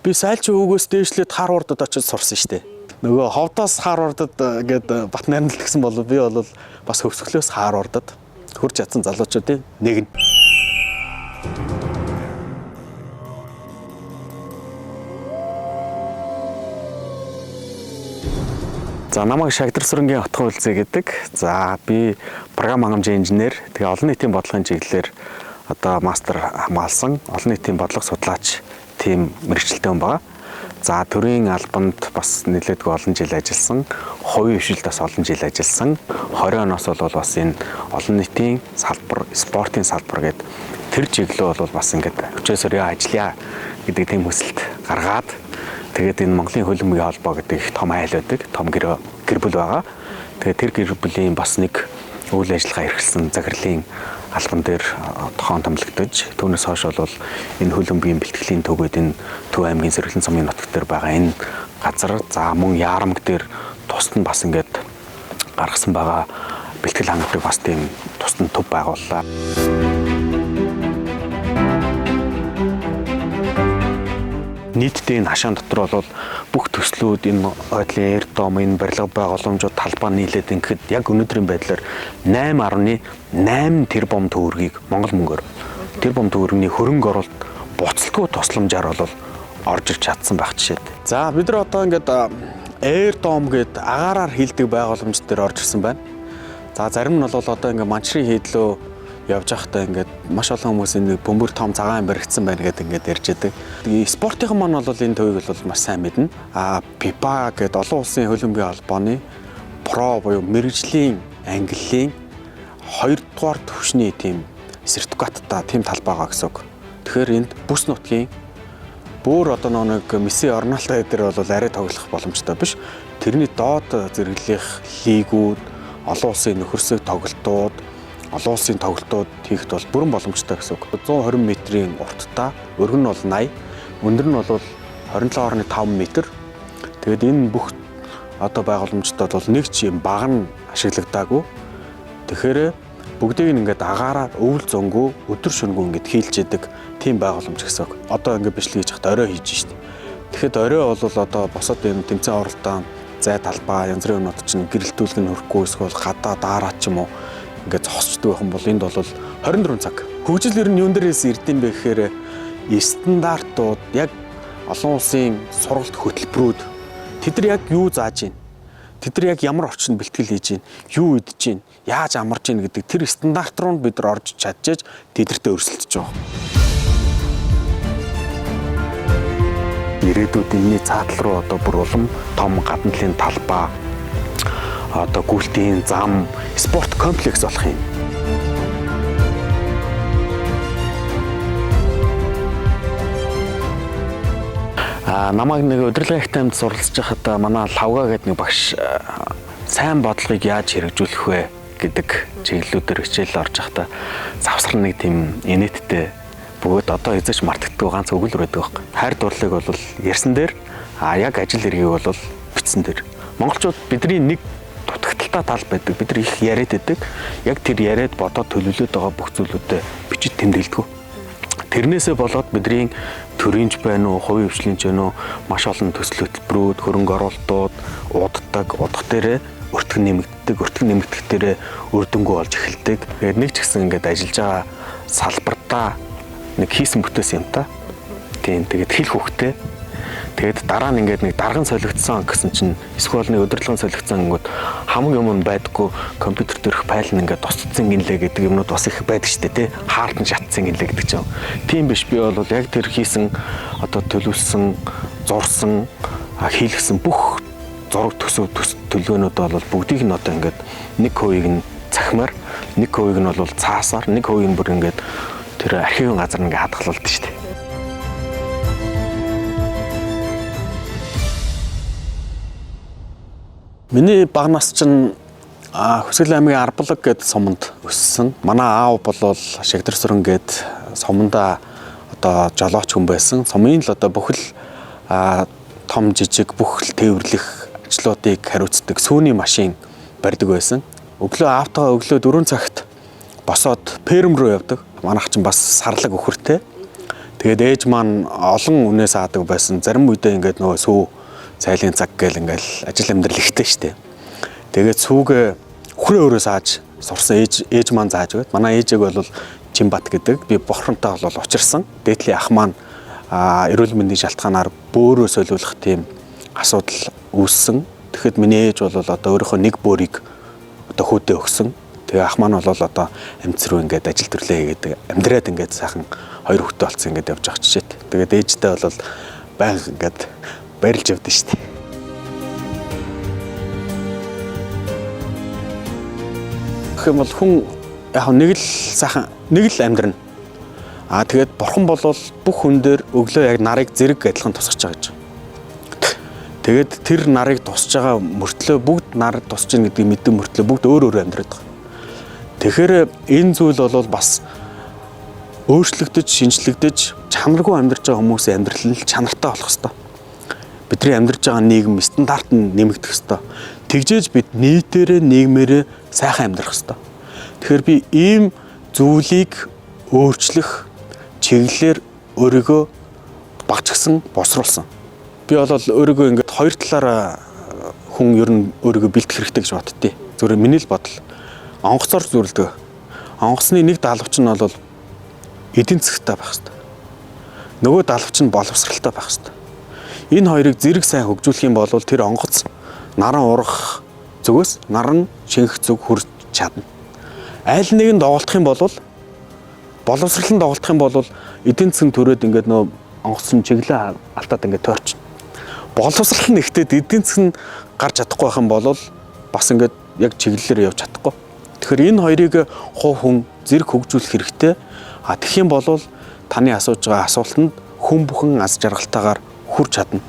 Би сайлчин өвгөөс дээшлээд Харвардад очиж сурсан шүү дээ. Нөгөө ховдоос Харвардад гээд бат найрамдал гэсэн бол би бол бас хөвсгөлөөс Харвардад хурж чадсан залуучуудын нэг нь. За намайг Шагдар Сүрэнгийн Отгон Үлзий гэдэг. За би програм хангамжийн инженер. Тэгээ олон нийтийн бодлогын чиглэлээр одоо мастер хамгаалсан. Олон нийтийн бодлого судлаач тийм мэргэжилтэй хүн байгаа. За төрийн албанд бас нэлээдгүй олон жил ажилласан. Хувийн хвшилд бас олон жил ажилласан. 20 оноос бол бас энэ олон нийтийн салбар, спортын салбар гэдэг тэр чиглэлөө бол бас ингээд өчөөс өрөө ажиллая гэдэг тийм хүсэлт гаргаад тэгээд энэ Монголын хөлбөмбөгийн холбоо гэдэг их том айл байдаг, том гэр бүл байгаа. Тэгээд тэр гэр бүлийн бас нэг үйл ажиллагаа эрхэлсэн захирлын албан дээр тохон томилогдож, түүнээс хойш бол энэ хөлбөмбөгийн бэлтгэлийн төвүүд энэ Төв аймгийн Сэргэлэн цомын нутаг дээр байгаа энэ газар за мөн Яарамг дээр тусад нь бас ингээд гаргасан байгаа бэлтгэл хангалтыг бас тийм тусад нь төв байгууллаа. Нийтдээ энэ хашаан дотор бол бүх төслүүд энэ ойдлын эрдом энэ барилга байгууламжууд талбай нийлээд ингээд яг өнөөдрийн байдлаар 8.8 тэрбум төгрөгийг Монгол мөнгөөр тэрбум төгрөгийн хөрөнгө оруулалт буцалгүй тусламжаар бол орж ирж чадсан байх жишээ. За бид нар одоо ингээд эрдом гээд агаараар хийлдэг байгууламж дээр орж ирсэн байна. За зарим нь бол одоо ингээд манчрын хийдлөө явж байхдаа ингээд маш олон хүмүүс энэ бөмбөр том цагаан баригдсан байна гэдэг ингээд ярьж байдаг. Спортын маань бол энэ төвийг бол маш сайн мэднэ. FIFA гэдэг олон улсын хөлбөмбөгийн холбооны про буюу мэргэжлийн ангиллын 2 дугаар түвшний тийм сертификаттай тийм талбай байгаа гэсэн үг. Тэгэхээр энд бүс нутгийн бүр одоо нэг Месси Роналдо дээр бол арай тоглох боломжтой биш. Тэрний доод зэрэглэх лигүүд, олон улсын нөхөрсөг тоглолтууд, олон улсын тоглолтууд хийхэд бол бүрэн боломжтой гэсэн үг. 120 метрийн урттай, өргөн нь бол 80, өндөр нь бол 27.5 метр. Тэгээд энэ бүх одоо байгууламжтад бол нэг ч юм баг нь ашиглагдаагүй. Тэгэхээр бүгдийг ингээд агаараар өвөл зөнгөө өдөр шөнөгүй ингээд хийлж яадаг тийм байгууламж гэсэн үг. Одоо ингээд бичлэг хийж хахад орой хийж штэ. Тэгэхэд орой бол одоо босоод энэ тэмцээн оролтоо зай талбай янз бүрийн юмнууд чинь гэрэлтүүлэг нь хөрөхгүй эсвэл гадаа дараа ч юм уу ингээд зогсчдөг байх юм бол энд бол 24 цаг. Хөгжил ер нь юун дээрээс ирдэм бэ гэхээр стандартууд яг олон улсын сургалт хөтөлбөрүүд тэд нар яг юу зааж байна? Тэд нар яг ямар орчинд бэлтгэл хийж байна? Юу идэж байна? Яаж амарч байна гэдэг тэр стандарт руу бид нар орж чадчихж тэдэртээ өрсөлдөж байгаа. Ирээдүйд энэний цаатал руу одоо бүр улам том гадна талын талбай одоо гүйлтийн зам спорт комплекс болох юм. Намайг нэг удирдлагын ихтэмд суралцж байхад манай Лавга гэдэг нэг багш сайн бодлогыг яаж хэрэгжүүлэх вэ гэдэг чиглэлүүдээр хичээл орж байхдаа завсрал нэг тийм инээдтэй бөгөөд одоо эзэж мартагддаг ганц өгүүлбэр байдаг байхгүй. Хайр дурлалыг бол ярьсан дээр яг ажил хэргийг бол бичсэн дээр. Монголчууд бидний нэг дутагдaltaй тал байдаг. Бид нар их яриад байдаг. Яг тэр яриад бодоод төлөвлөд байгаа бүх зүйлүүдэд бичиж тэмдэглэдэг. Тэрнээсээ болоод бидний төрийнч байна уу, хувийн хвшилийнч байна уу, маш олон төсөл хөтөлбөрүүд, хөрөнгө оруулалтууд уддаг дээрээ өртгөн нэмэгдэх дээрээ үр дүнгүй болж эхэлдэг. Тэгээд нэг ч гэсэн ингээд ажиллаж байгаа салбартаа нэг хийсэн бүтээсэн юм та. Тийм тэгээд хэл хөхтэй. Тэгээд дараа нь ингээд нэг дарган солигдсон гэсэн чинь эсвэл нэг удирдлагын солигдсон гингүүд хамгийн өмнө байдаггүй компьютер дээрх файл нь ингээд тусцсан гинлээ гэдэг юмнууд бас их байдаг шүү дээ тий. Хаалтан шатсан гинлээ гэдэг чинь. Тийм биш би бол яг тэр хийсэн одоо төлөвлөсөн, зурсан, хийлгсэн бүх зураг төлөвлөгөөнүүд бол бүгдийг нь одоо ингээд 1% нь цахимаар, 1% нь бол цаасаар, 1% нь бүр ингээд тэр архивын газар ингээд хадгалуулдаг шүү дээ. Миний баг нас чинь Хөсгөл аймгийн Арбалаг гэдэг суманд өссөн. Манай аав бол Шагдар Сүрэн гэдэг суманда одоо жолооч хүн байсан. Сумын л одоо бүхэл том жижиг бүхэл тээвэрлэх ажлуудыг хариуцдаг сүүний машин барьдаг байсан. Өглөө аавтайгаа өглөө 4 цагт босоод ферм руу явдаг. Манайх чинь бас сарлаг өхөртэй. Тэгээд ээж маань олон үнээс аадаг байсан. Зарим үедээ ингээд нөгөө сүү цайлын цаг гээл ингээл ажил амьдрал ихтэй штэ. Тэгээд сүүгээ хүрээ өрөө сааж сурсан ээж маань зааж өгöd. Манай ээжийг бол Чимбат гэдэг би бохронтой бол учирсан. Дээдлийн ах маань эрүүл мэндийн шалтгаанаар бөөрөө солиулах тийм асуудал үүссэн. Тэгэхэд миний ээж бол одоо өөрийнхөө нэг бөөрийг одоо хүүдээ өгсөн. Тэгээ ах маань бол одоо амьд руу ингээд ажил төрлөө хийгээд амьдраад ингээд сайхан 2 хүүхэдтэй болсон ингээд явж байгаа чишээд. Тэгээд ээжтэй бол байнга ингээд баярлж явдсан шүү дээ. Гэх юм бол хүн яг нэг л сайхан нэг л амьдрна. Тэгээд бурхан бол бүх хүн дээр өглөө яг нарыг зэрэг адилхан тусгаж байгаа гэж. Тэгээд тэр нарыг тусж байгаа мөртлөө бүгд нар тусж ийн гэдгийг мэдэн мөртлөө бүгд өөр өөр амьдраад байгаа. Тэгэхээр энэ зүйл бол бас өөрчлөгдөж, шинжлэгдэж чанаргүй амьдарч байгаа хүмүүсийн амьдрал нь чанартай болох хэвээр. Бидний амьдарч байгаа нийгэм стандарт нь нэмэгдэх хэвээр. Тэгжээж бид нийтээрээ нийгмээрээ сайхан амьдрах хэвээр. Тэгэхээр би ийм зүйлийг өөрчлөх чиглэлээр өөрийгөө багцгсан, босруулсан. Би бол өөрийгөө ингээд хоёр талаараа хүн ер нь өөрийгөө бэлтгэх хэрэгтэй гэж боддتي. Зөвхөн миний л бодол. Онгоцоор зүрлдэг. Онгоцны нэг даалгавч нь бол эдийн засгтай байх хэрэгтэй. Нөгөө даалгавч нь боловсралтай байх хэрэгтэй. Энэ хоёрыг зэрэг сайн хөгжүүлэх юм бол тэр онгоц наран ургах зүгээс наран шинэх зүг хүрч чадна. Айл нэг нь доголдох юм бол боловсрал нь доголдох юм бол эдийн засгийн төрөөд ингээд нөө онгоц нь чиглээ алдаад ингээд тойрч. Боловсрал нь ихтэйд эдийн засаг нь гарч чадахгүй байх юм бол бас ингээд яг чиглэлээр явж чадахгүй. Тэгэхээр энэ хоёрыг хувь хүн зэрэг хөгжүүлэх хэрэгтэй. Тэгэх юм бол таны асууж байгаа асуултанд хүн бүхэн аз жаргалтайгаар хүрч чадна.